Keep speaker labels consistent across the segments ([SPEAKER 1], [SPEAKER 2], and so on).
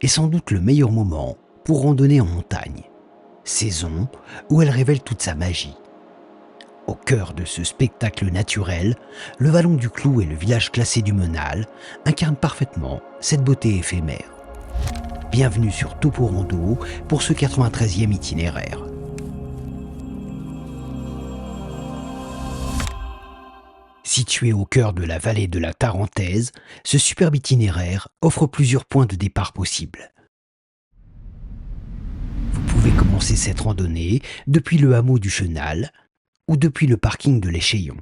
[SPEAKER 1] est sans doute le meilleur moment pour randonner en montagne, saison où elle révèle toute sa magie. Au cœur de ce spectacle naturel, le vallon du Clou et le village classé du Menal incarnent parfaitement cette beauté éphémère. Bienvenue sur Topo Rando pour ce 93e itinéraire. Situé au cœur de la vallée de la Tarentaise, ce superbe itinéraire offre plusieurs points de départ possibles. Vous pouvez commencer cette randonnée depuis le hameau du Chenal ou depuis le parking de l'Échaillon.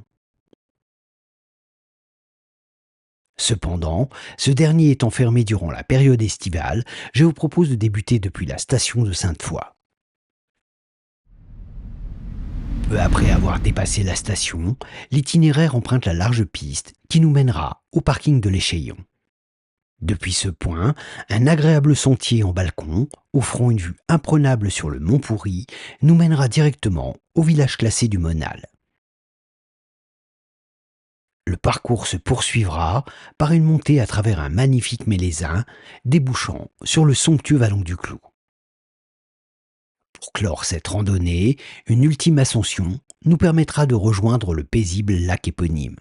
[SPEAKER 1] Cependant, ce dernier étant fermé durant la période estivale, je vous propose de débuter depuis la station de Sainte-Foy. Peu après avoir dépassé la station, l'itinéraire emprunte la large piste qui nous mènera au parking de l'Échaillon. Depuis ce point, un agréable sentier en balcon, offrant une vue imprenable sur le Mont Pourri, nous mènera directement au village classé du Menal. Le parcours se poursuivra par une montée à travers un magnifique mélèzin, débouchant sur le somptueux vallon du Clou. Pour clore cette randonnée, une ultime ascension nous permettra de rejoindre le paisible lac éponyme.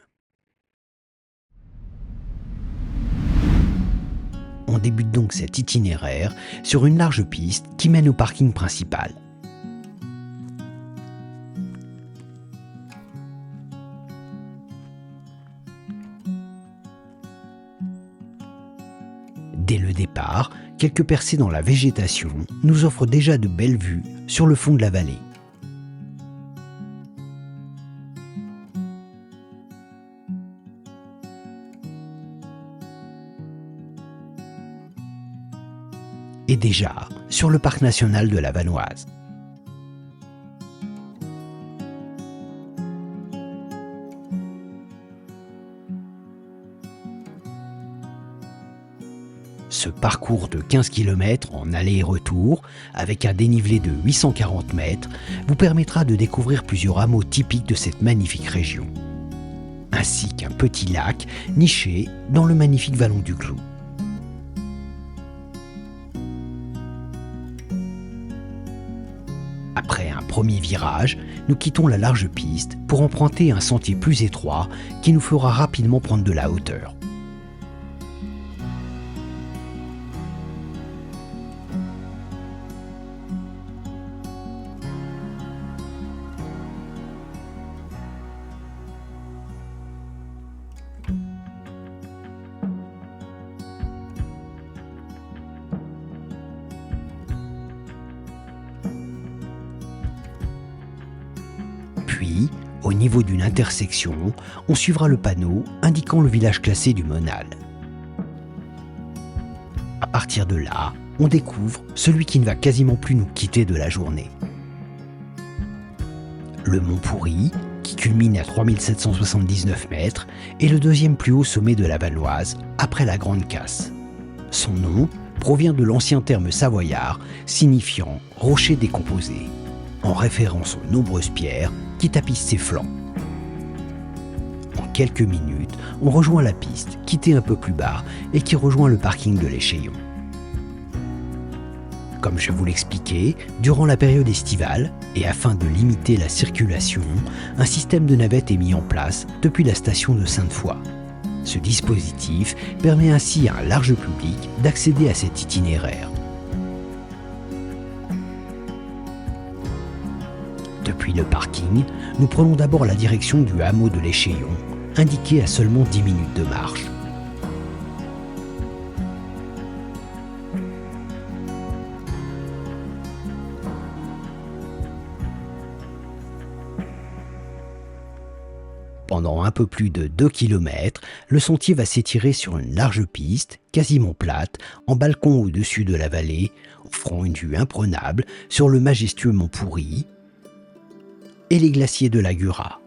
[SPEAKER 1] On débute donc cet itinéraire sur une large piste qui mène au parking principal. Dès le départ, quelques percées dans la végétation nous offrent déjà de belles vues sur le fond de la vallée. Et déjà sur le parc national de la Vanoise. Ce parcours de 15 km en aller et retour, avec un dénivelé de 840 mètres, vous permettra de découvrir plusieurs hameaux typiques de cette magnifique région, ainsi qu'un petit lac niché dans le magnifique vallon du Clou. Après un premier virage, nous quittons la large piste pour emprunter un sentier plus étroit qui nous fera rapidement prendre de la hauteur. Puis, au niveau d'une intersection, on suivra le panneau indiquant le village classé du Menal. À partir de là, on découvre celui qui ne va quasiment plus nous quitter de la journée. Le Mont Pourri, qui culmine à 3779 mètres, est le deuxième plus haut sommet de la Vanoise après la Grande Casse. Son nom provient de l'ancien terme savoyard signifiant rocher décomposé, en référence aux nombreuses pierres qui tapissent ses flancs. En quelques minutes, on rejoint la piste, quittée un peu plus bas et qui rejoint le parking de l'Échaillon. Comme je vous l'expliquais, durant la période estivale, et afin de limiter la circulation, un système de navettes est mis en place depuis la station de Sainte-Foy. Ce dispositif permet ainsi à un large public d'accéder à cet itinéraire. Depuis le parking, nous prenons d'abord la direction du hameau de l'Échaillon, indiqué à seulement 10 minutes de marche. Pendant un peu plus de 2 km, le sentier va s'étirer sur une large piste, quasiment plate, en balcon au-dessus de la vallée, offrant une vue imprenable sur le majestueux Mont Pourri et les glaciers de la Gura.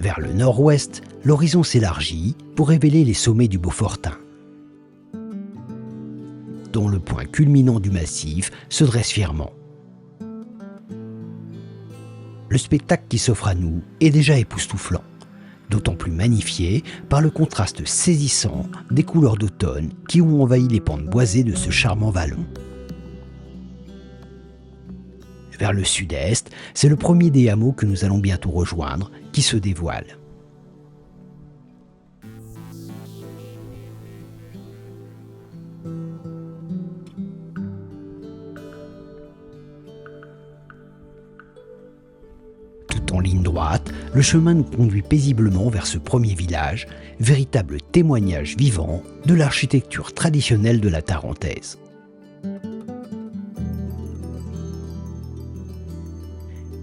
[SPEAKER 1] Vers le nord-ouest, l'horizon s'élargit pour révéler les sommets du Beaufortain, dont le point culminant du massif se dresse fièrement. le spectacle qui s'offre à nous est déjà époustouflant, d'autant plus magnifié par le contraste saisissant des couleurs d'automne qui ont envahi les pentes boisées de ce charmant vallon. Vers le sud-est, c'est le premier des hameaux que nous allons bientôt rejoindre qui se dévoile. Tout en ligne droite, le chemin nous conduit paisiblement vers ce premier village, véritable témoignage vivant de l'architecture traditionnelle de la Tarentaise.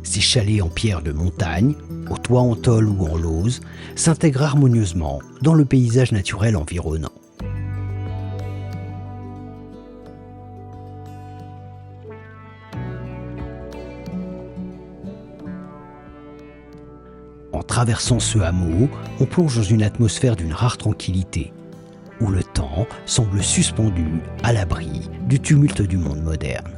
[SPEAKER 1] Ces chalets en pierre de montagne, au toit en tôle ou en lauze, s'intègrent harmonieusement dans le paysage naturel environnant. En traversant ce hameau, on plonge dans une atmosphère d'une rare tranquillité, où le temps semble suspendu à l'abri du tumulte du monde moderne.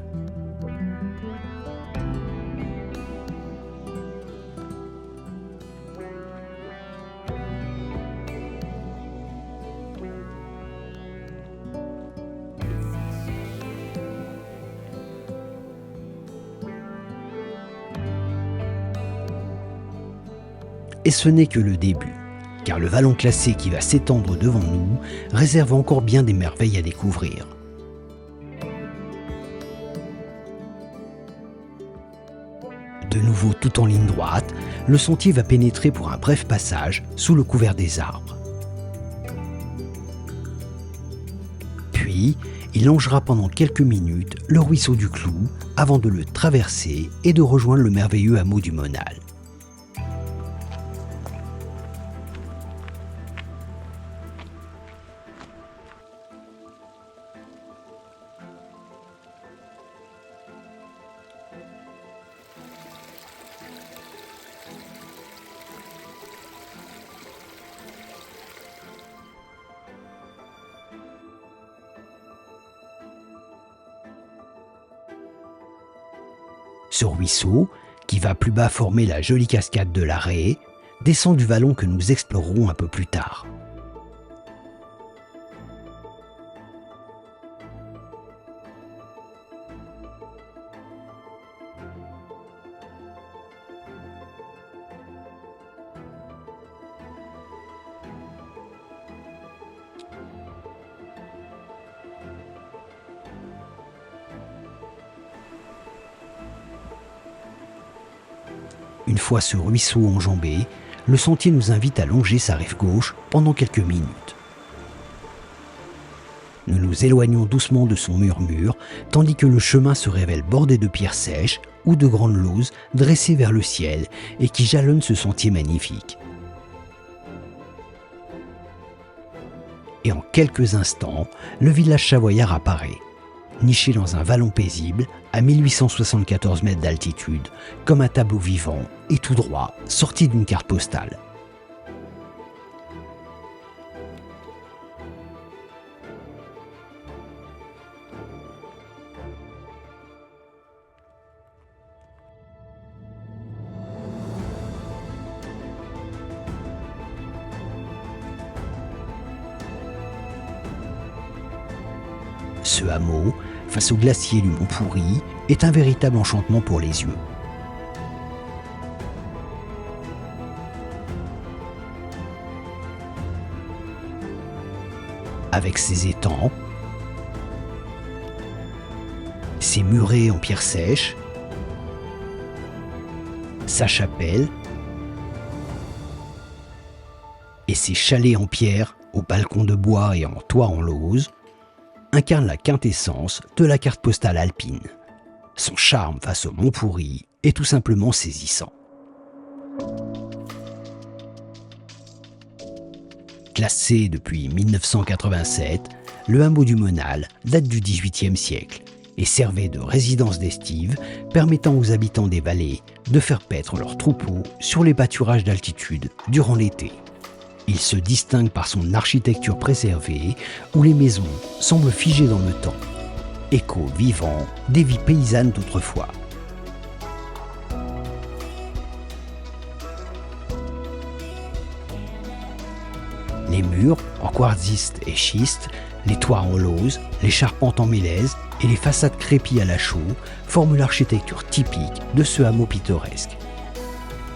[SPEAKER 1] Et ce n'est que le début, car le vallon classé qui va s'étendre devant nous réserve encore bien des merveilles à découvrir. De nouveau tout en ligne droite, le sentier va pénétrer pour un bref passage sous le couvert des arbres. Puis, il longera pendant quelques minutes le ruisseau du Clou avant de le traverser et de rejoindre le merveilleux hameau du Monal. Ce ruisseau, qui va plus bas former la jolie cascade de la Raie, descend du vallon que nous explorerons un peu plus tard. Une fois ce ruisseau enjambé, le sentier nous invite à longer sa rive gauche pendant quelques minutes. Nous nous éloignons doucement de son murmure, tandis que le chemin se révèle bordé de pierres sèches ou de grandes lauses dressées vers le ciel et qui jalonnent ce sentier magnifique. Et en quelques instants, le village savoyard apparaît, niché dans un vallon paisible, à 1874 mètres d'altitude, comme un tableau vivant et tout droit, sorti d'une carte postale. Ce hameau, face au glacier du Mont Pourri, est un véritable enchantement pour les yeux. Avec ses étangs, ses murets en pierre sèche, sa chapelle et ses chalets en pierre aux balcons de bois et en toit en lauze, incarne la quintessence de la carte postale alpine. Son charme face au Mont Pourri est tout simplement saisissant. Classé depuis 1987, le hameau du Monal date du XVIIIe siècle et servait de résidence d'estive, permettant aux habitants des vallées de faire paître leurs troupeaux sur les pâturages d'altitude durant l'été. Il se distingue par son architecture préservée, où les maisons semblent figées dans le temps, écho vivant des vies paysannes d'autrefois. Les murs, en quartziste et schiste, les toits en lauze, les charpentes en mélèze et les façades crépies à la chaux forment l'architecture typique de ce hameau pittoresque.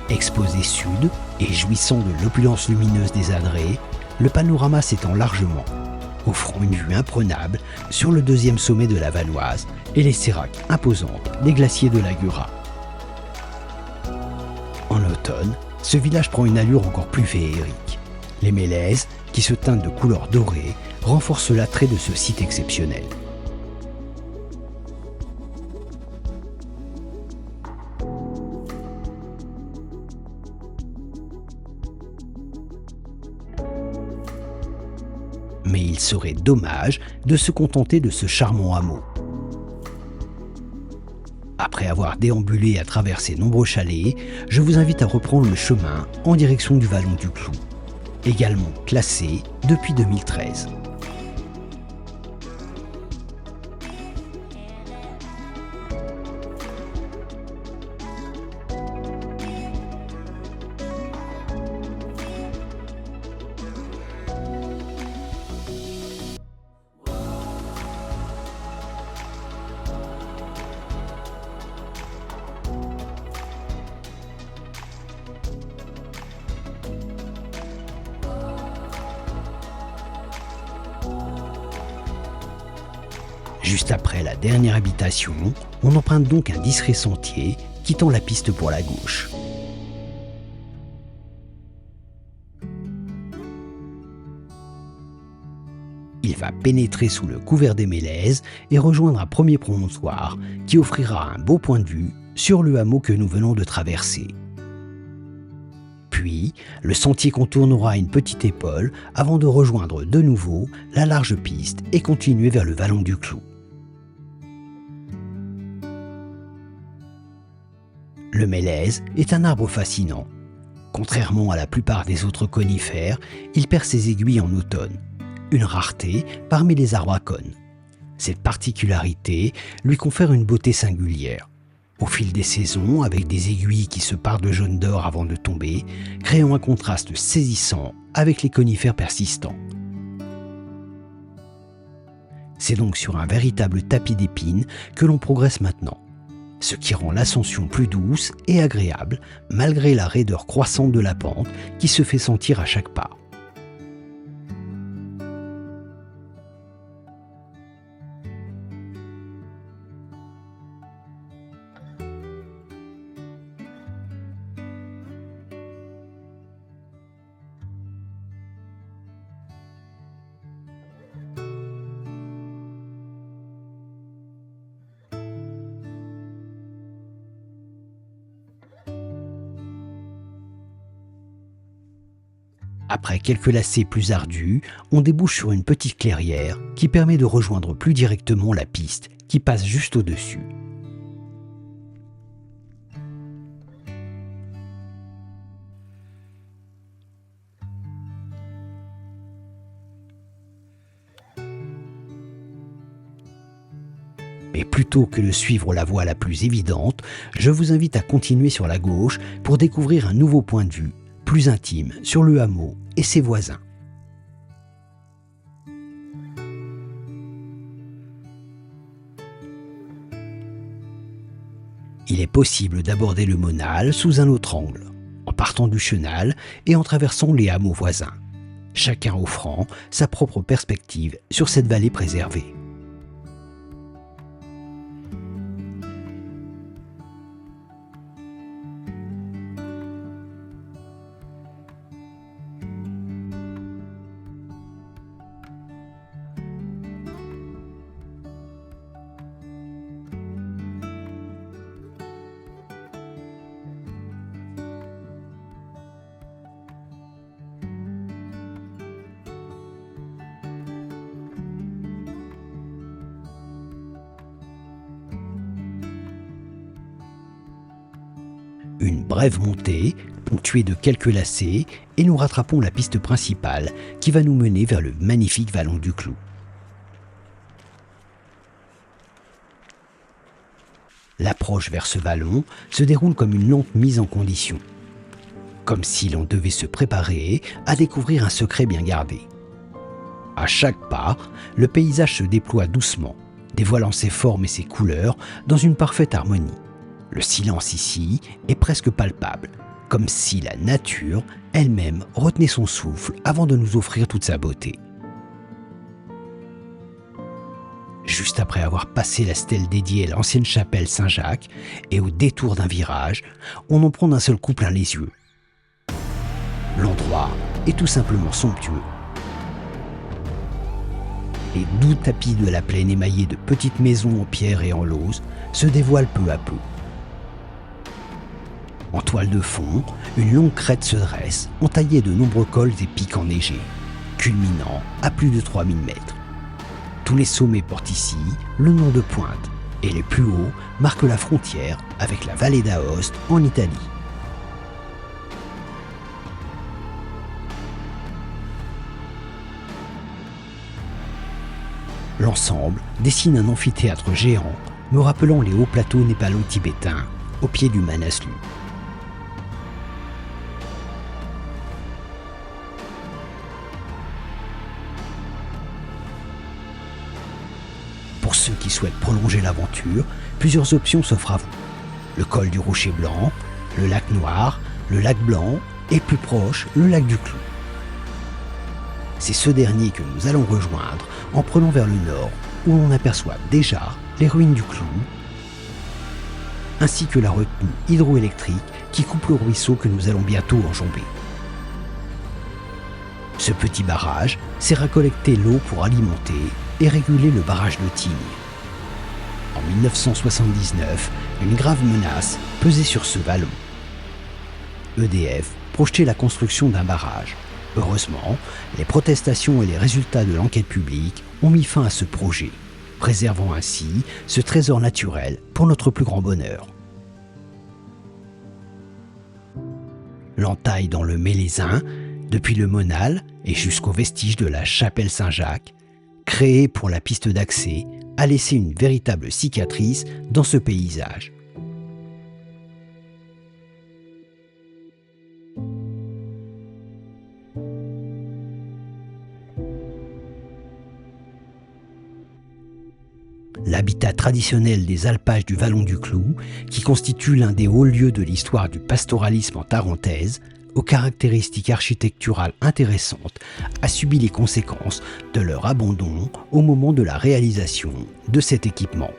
[SPEAKER 1] Exposé sud et jouissant de l'opulence lumineuse des adrets, le panorama s'étend largement, offrant une vue imprenable sur le deuxième sommet de la Vanoise et les séracs imposantes des glaciers de la Gura. En automne, ce village prend une allure encore plus féerique. Les mélèzes, qui se teintent de couleurs dorées, renforcent l'attrait de ce site exceptionnel. Mais il serait dommage de se contenter de ce charmant hameau. Après avoir déambulé à travers ces nombreux chalets, je vous invite à reprendre le chemin en direction du vallon du Clou, également classé depuis 2013. Juste après la dernière habitation, on emprunte donc un discret sentier quittant la piste pour la gauche. Il va pénétrer sous le couvert des mélèzes et rejoindre un premier promontoire qui offrira un beau point de vue sur le hameau que nous venons de traverser. Puis, le sentier contournera une petite épaule avant de rejoindre de nouveau la large piste et continuer vers le vallon du Clou. Le mélèze est un arbre fascinant. Contrairement à la plupart des autres conifères, il perd ses aiguilles en automne, une rareté parmi les arbres à cônes. Cette particularité lui confère une beauté singulière. Au fil des saisons, avec des aiguilles qui se parent de jaune d'or avant de tomber, créant un contraste saisissant avec les conifères persistants. C'est donc sur un véritable tapis d'épines que l'on progresse maintenant, ce qui rend l'ascension plus douce et agréable malgré la raideur croissante de la pente qui se fait sentir à chaque pas. Après quelques lacets plus ardus, on débouche sur une petite clairière qui permet de rejoindre plus directement la piste qui passe juste au-dessus. Mais plutôt que de suivre la voie la plus évidente, je vous invite à continuer sur la gauche pour découvrir un nouveau point de vue, plus intime, sur le hameau et ses voisins. Il est possible d'aborder le Monal sous un autre angle, en partant du chenal et en traversant les hameaux voisins, chacun offrant sa propre perspective sur cette vallée préservée. Une brève montée, ponctuée de quelques lacets, et nous rattrapons la piste principale qui va nous mener vers le magnifique vallon du Clou. L'approche vers ce vallon se déroule comme une lente mise en condition. comme si l'on devait se préparer à découvrir un secret bien gardé. À chaque pas, le paysage se déploie doucement, dévoilant ses formes et ses couleurs dans une parfaite harmonie. Le silence ici est presque palpable, comme si la nature elle-même retenait son souffle avant de nous offrir toute sa beauté. Juste après avoir passé la stèle dédiée à l'ancienne chapelle Saint-Jacques et au détour d'un virage, on en prend d'un seul coup plein les yeux. L'endroit est tout simplement somptueux. Les doux tapis de la plaine émaillés de petites maisons en pierre et en lauze se dévoilent peu à peu. En toile de fond, une longue crête se dresse, entaillée de nombreux cols et pics enneigés, culminant à plus de 3000 mètres. Tous les sommets portent ici le nom de pointe, et les plus hauts marquent la frontière avec la vallée d'Aoste en Italie. L'ensemble dessine un amphithéâtre géant, me rappelant les hauts plateaux népalo-tibétains au pied du Manaslu. Pour ceux qui souhaitent prolonger l'aventure, plusieurs options s'offrent à vous. Le col du Rocher Blanc, le lac Noir, le lac Blanc et plus proche, le lac du Clou. C'est ce dernier que nous allons rejoindre en prenant vers le nord, où l'on aperçoit déjà les ruines du Clou, ainsi que la retenue hydroélectrique qui coupe le ruisseau que nous allons bientôt enjamber. Ce petit barrage sert à collecter l'eau pour alimenter et réguler le barrage de Tignes. En 1979, une grave menace pesait sur ce vallon. EDF projetait la construction d'un barrage. Heureusement, les protestations et les résultats de l'enquête publique ont mis fin à ce projet, préservant ainsi ce trésor naturel pour notre plus grand bonheur. L'entaille dans le Mélézin, depuis le Monal et jusqu'aux vestiges de la chapelle Saint-Jacques, créée pour la piste d'accès, a laissé une véritable cicatrice dans ce paysage. L'habitat traditionnel des alpages du Vallon du Clou, qui constitue l'un des hauts lieux de l'histoire du pastoralisme en Tarentaise, aux caractéristiques architecturales intéressantes, a subi les conséquences de leur abandon au moment de la réalisation de cet équipement.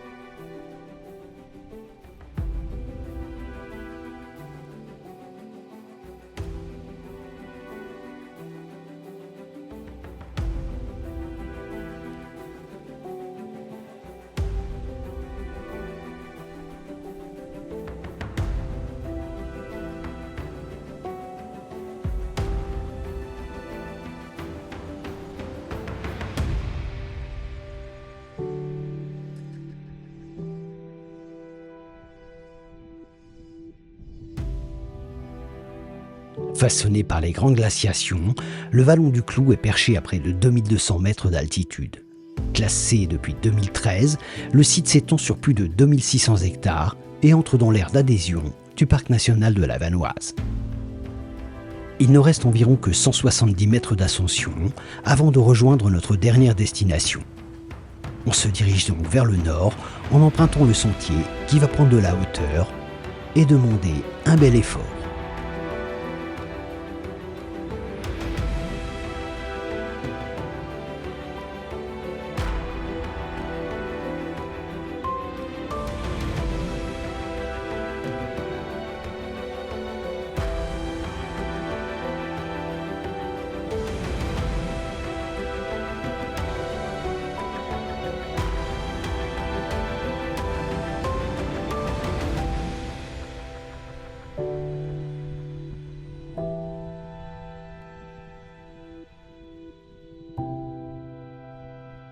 [SPEAKER 1] Façonné par les grandes glaciations, le Vallon du Clou est perché à près de 2200 mètres d'altitude. Classé depuis 2013, le site s'étend sur plus de 2600 hectares et entre dans l'aire d'adhésion du parc national de la Vanoise. Il ne reste environ que 170 mètres d'ascension avant de rejoindre notre dernière destination. On se dirige donc vers le nord en empruntant le sentier qui va prendre de la hauteur et demander un bel effort.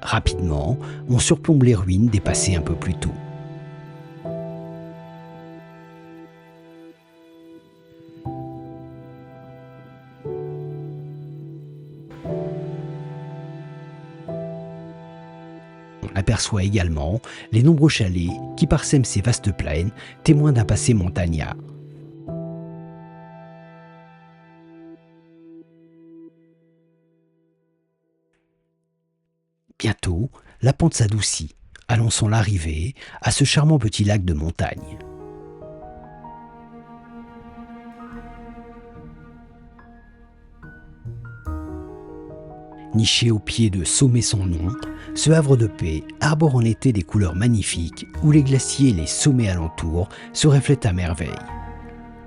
[SPEAKER 1] Rapidement, on surplombe les ruines dépassées un peu plus tôt. On aperçoit également les nombreux chalets qui parsèment ces vastes plaines, témoins d'un passé montagnard. Bientôt, la pente s'adoucit, annonçant l'arrivée à ce charmant petit lac de montagne. Niché au pied de sommets sans nom, ce havre de paix arbore en été des couleurs magnifiques où les glaciers et les sommets alentours se reflètent à merveille.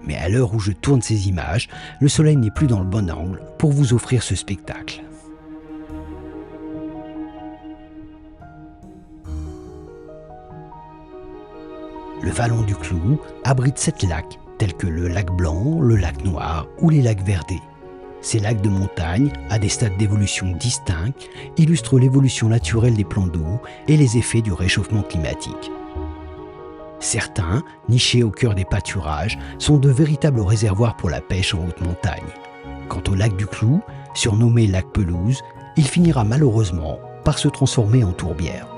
[SPEAKER 1] Mais à l'heure où je tourne ces images, le soleil n'est plus dans le bon angle pour vous offrir ce spectacle. Le vallon du Clou abrite 7 lacs tels que le lac Blanc, le lac Noir ou les lacs Verdés. Ces lacs de montagne, à des stades d'évolution distincts, illustrent l'évolution naturelle des plans d'eau et les effets du réchauffement climatique. Certains, nichés au cœur des pâturages, sont de véritables réservoirs pour la pêche en haute montagne. Quant au lac du Clou, surnommé lac Pelouse, il finira malheureusement par se transformer en tourbière.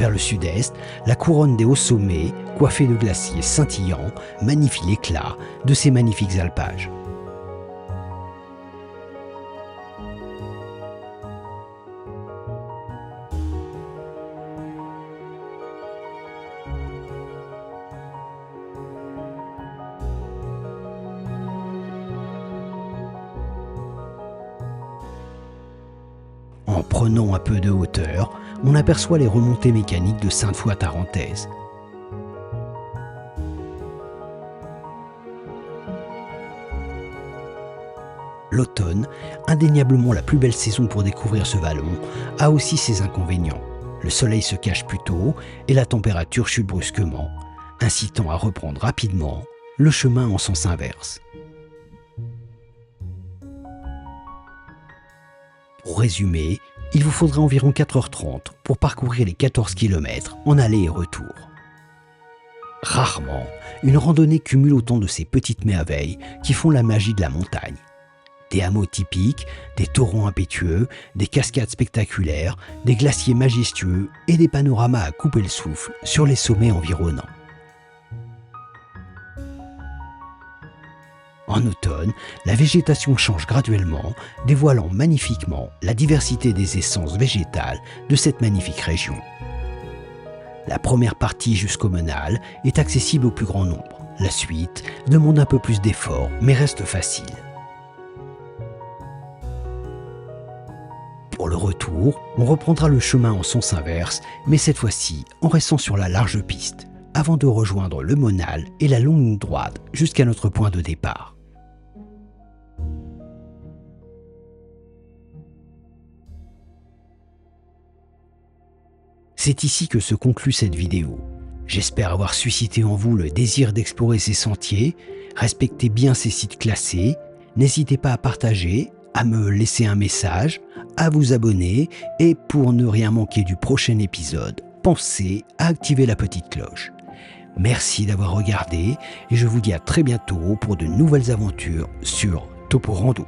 [SPEAKER 1] Vers le sud-est, la couronne des hauts sommets, coiffée de glaciers scintillants, magnifie l'éclat de ces magnifiques alpages. En prenant un peu de hauteur, on aperçoit les remontées mécaniques de Sainte-Foy-Tarentaise. L'automne, indéniablement la plus belle saison pour découvrir ce vallon, a aussi ses inconvénients. Le soleil se cache plus tôt et la température chute brusquement, incitant à reprendre rapidement le chemin en sens inverse. Pour résumer, il vous faudra environ 4h30 pour parcourir les 14 km en aller et retour. Rarement, une randonnée cumule autant de ces petites merveilles qui font la magie de la montagne. Des hameaux typiques, des torrents impétueux, des cascades spectaculaires, des glaciers majestueux et des panoramas à couper le souffle sur les sommets environnants. En automne, la végétation change graduellement, dévoilant magnifiquement la diversité des essences végétales de cette magnifique région. La première partie jusqu'au Menal est accessible au plus grand nombre. La suite demande un peu plus d'effort, mais reste facile. Pour le retour, on reprendra le chemin en sens inverse, mais cette fois-ci en restant sur la large piste, avant de rejoindre le Menal et la longue ligne droite jusqu'à notre point de départ. C'est ici que se conclut cette vidéo. J'espère avoir suscité en vous le désir d'explorer ces sentiers. Respectez bien ces sites classés. N'hésitez pas à partager, à me laisser un message, à vous abonner et pour ne rien manquer du prochain épisode, pensez à activer la petite cloche. Merci d'avoir regardé et je vous dis à très bientôt pour de nouvelles aventures sur Topo Rando.